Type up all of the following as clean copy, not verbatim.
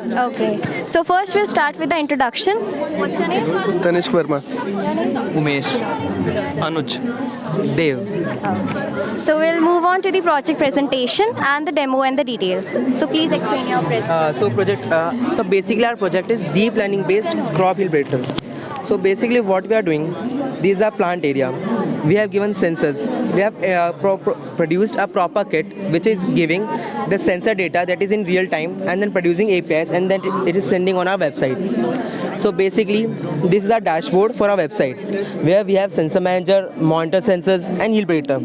Okay, so first we'll start with the introduction. What's your name? Tanishq Verma. Umesh, Anuj, Dev. So we'll move on to the project presentation and the demo and the details. So please explain your presentation. So basically our project is deep learning based crop hill predictor. So basically what we are doing, these are plant area. We have given sensors. We have produced a proper kit which is giving the sensor data that is in real time and then producing APIs and then it is sending on our website. So basically this is our dashboard for our website where we have sensor manager, monitor sensors and yield predictor.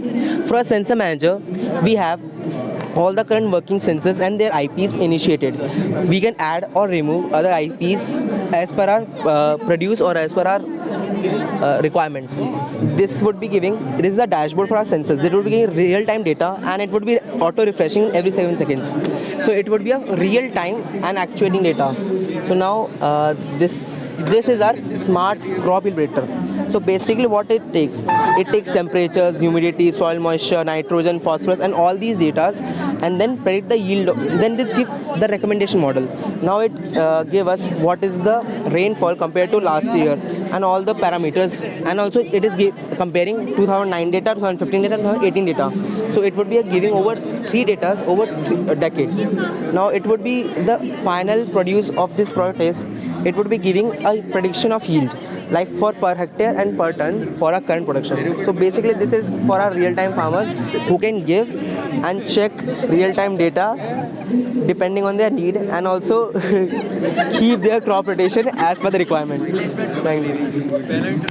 For a sensor manager, we have all the current working sensors and their IPs initiated. We can add or remove other IPs as per our produce or as per our requirements. This is the dashboard for our sensors. It would be giving real-time data and it would be auto-refreshing every 7 seconds. So it would be a real-time and actuating data. So now this is our smart crop yield predictor. So basically what it takes temperatures, humidity, soil moisture, nitrogen, phosphorus and all these data and then predict the yield. Then this give the recommendation model. Now it give us what is the rainfall compared to last year and all the parameters, and also it is comparing 2009 data, 2015 data, 2018 data. So it would be giving over 3 data over decades. Now it would be the final produce of this product is it would be giving a prediction of yield like for per hectare and per ton for our current production. So basically this is for our real-time farmers who can give and check real-time data depending on their need and also keep their crop rotation as per the requirement. Thank you.